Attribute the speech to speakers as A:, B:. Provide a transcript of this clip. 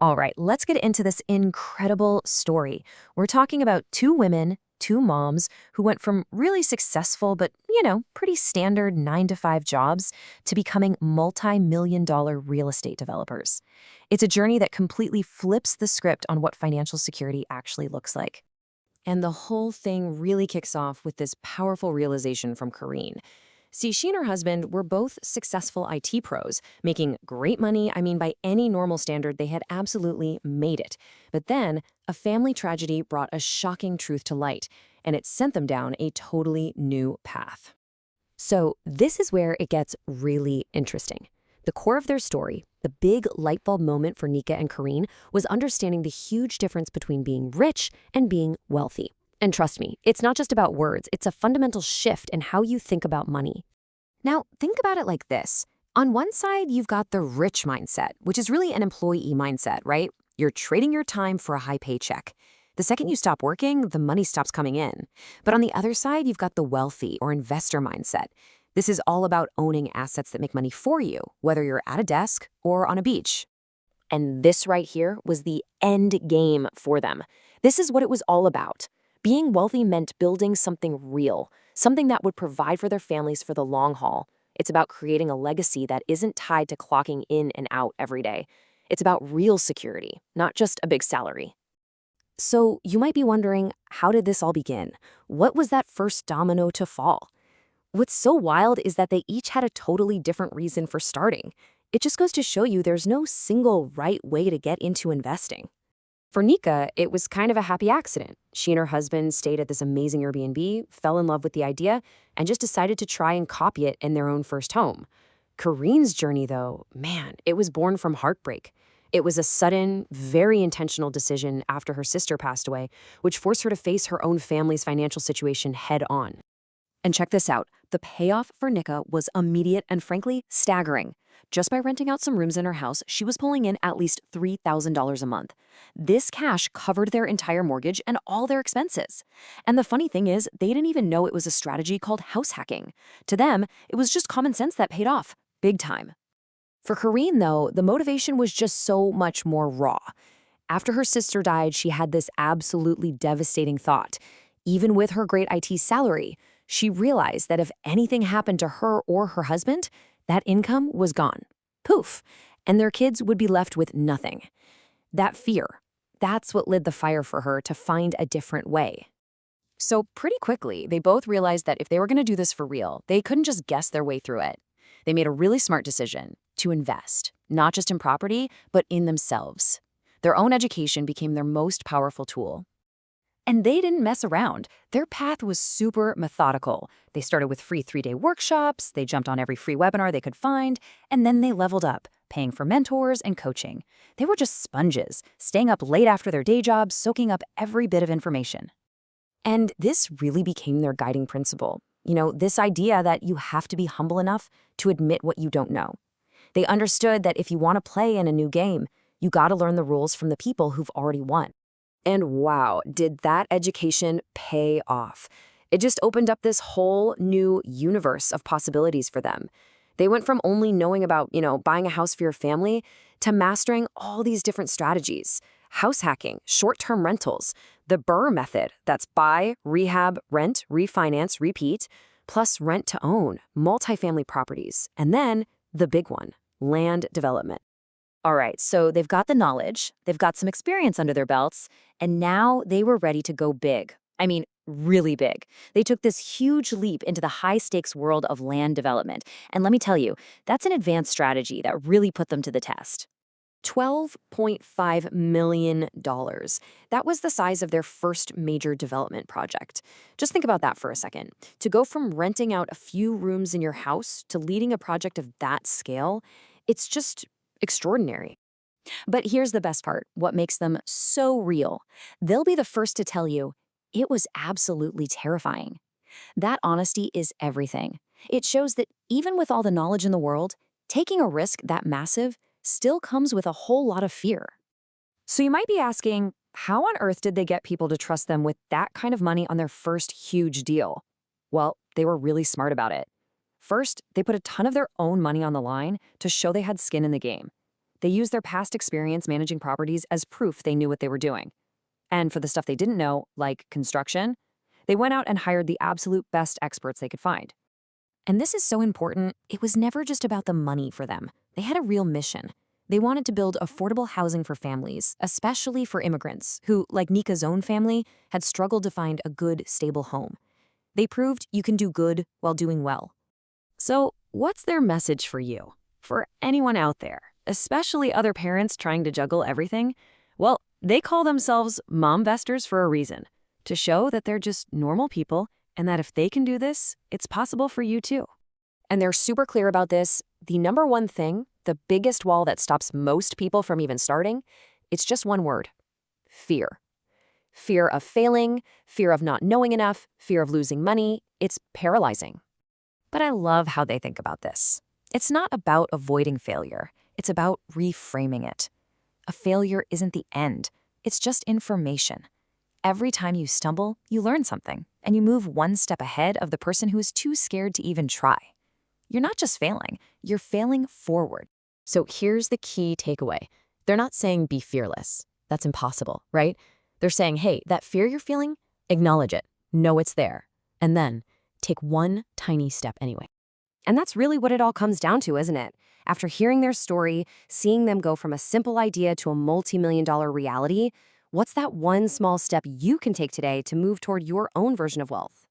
A: All right, let's get into this incredible story. We're talking about two women, two moms, who went from really successful but, pretty standard 9 to 5 jobs to becoming multi-million-dollar real estate developers. It's a journey that completely flips the script on what financial security actually looks like. And the whole thing really kicks off with this powerful realization from Kareen. See, she and her husband were both successful IT pros, making great money. I mean, by any normal standard, they had absolutely made it. But then, a family tragedy brought a shocking truth to light, and it sent them down a totally new path. So, this is where it gets really interesting. The core of their story, the big light bulb moment for Nika and Kareen, was understanding the huge difference between being rich and being wealthy. And trust me, it's not just about words, it's a fundamental shift in how you think about money. Now, think about it like this. On one side, you've got the rich mindset, which is really an employee mindset, right? You're trading your time for a high paycheck. The second you stop working, the money stops coming in. But on the other side, you've got the wealthy or investor mindset. This is all about owning assets that make money for you, whether you're at a desk or on a beach. And this right here was the end game for them. This is what it was all about. Being wealthy meant building something real, something that would provide for their families for the long haul. It's about creating a legacy that isn't tied to clocking in and out every day. It's about real security, not just a big salary. So you might be wondering, how did this all begin? What was that first domino to fall? What's so wild is that they each had a totally different reason for starting. It just goes to show you there's no single right way to get into investing. For Nika, it was kind of a happy accident. She and her husband stayed at this amazing Airbnb, fell in love with the idea, and just decided to try and copy it in their own first home. Kareen's journey, though, man, it was born from heartbreak. It was a sudden, very intentional decision after her sister passed away, which forced her to face her own family's financial situation head on. And check this out. The payoff for Nika was immediate and frankly staggering. Just by renting out some rooms in her house, she was pulling in at least $3,000 a month. This cash covered their entire mortgage and all their expenses. And the funny thing is, they didn't even know it was a strategy called house hacking. To them, it was just common sense that paid off, big time. For Kareen, though, the motivation was just so much more raw. After her sister died, she had this absolutely devastating thought. Even with her great IT salary, she realized that if anything happened to her or her husband, that income was gone. Poof. And their kids would be left with nothing. That fear, that's what lit the fire for her to find a different way. So pretty quickly, they both realized that if they were going to do this for real, they couldn't just guess their way through it. They made a really smart decision to invest, not just in property, but in themselves. Their own education became their most powerful tool. And they didn't mess around. Their path was super methodical. They started with free 3-day workshops, they jumped on every free webinar they could find, and then they leveled up, paying for mentors and coaching. They were just sponges, staying up late after their day jobs, soaking up every bit of information. And this really became their guiding principle. This idea that you have to be humble enough to admit what you don't know. They understood that if you want to play in a new game, you got to learn the rules from the people who've already won. And wow, did that education pay off. It just opened up this whole new universe of possibilities for them. They went from only knowing about, buying a house for your family to mastering all these different strategies. House hacking, short-term rentals, the BRRRR method, that's buy, rehab, rent, refinance, repeat, plus rent to own, multifamily properties, and then the big one, land development. All right, so they've got the knowledge, they've got some experience under their belts, and now they were ready to go big. I mean, really big. They took this huge leap into the high-stakes world of land development. And let me tell you, that's an advanced strategy that really put them to the test. $12.5 million. That was the size of their first major development project. Just think about that for a second. To go from renting out a few rooms in your house to leading a project of that scale, it's just extraordinary. But here's the best part, what makes them so real. They'll be the first to tell you, it was absolutely terrifying. That honesty is everything. It shows that even with all the knowledge in the world, taking a risk that massive still comes with a whole lot of fear. So you might be asking, how on earth did they get people to trust them with that kind of money on their first huge deal? Well, they were really smart about it. First, they put a ton of their own money on the line to show they had skin in the game. They used their past experience managing properties as proof they knew what they were doing. And for the stuff they didn't know, like construction, they went out and hired the absolute best experts they could find. And this is so important, it was never just about the money for them. They had a real mission. They wanted to build affordable housing for families, especially for immigrants who, like Nika's own family, had struggled to find a good, stable home. They proved you can do good while doing well. So, what's their message for you? For anyone out there, especially other parents trying to juggle everything? Well, they call themselves mom-vestors for a reason, to show that they're just normal people and that if they can do this, it's possible for you too. And they're super clear about this. The number one thing, the biggest wall that stops most people from even starting, it's just one word: fear. Fear of failing, fear of not knowing enough, fear of losing money. It's paralyzing. But I love how they think about this. It's not about avoiding failure. It's about reframing it. A failure isn't the end. It's just information. Every time you stumble, you learn something, and you move one step ahead of the person who is too scared to even try. You're not just failing, you're failing forward. So here's the key takeaway. They're not saying be fearless. That's impossible, right? They're saying, hey, that fear you're feeling, acknowledge it, know it's there, and then take one tiny step anyway. And that's really what it all comes down to, isn't it? After hearing their story, seeing them go from a simple idea to a multi-million-dollar reality, what's that one small step you can take today to move toward your own version of wealth?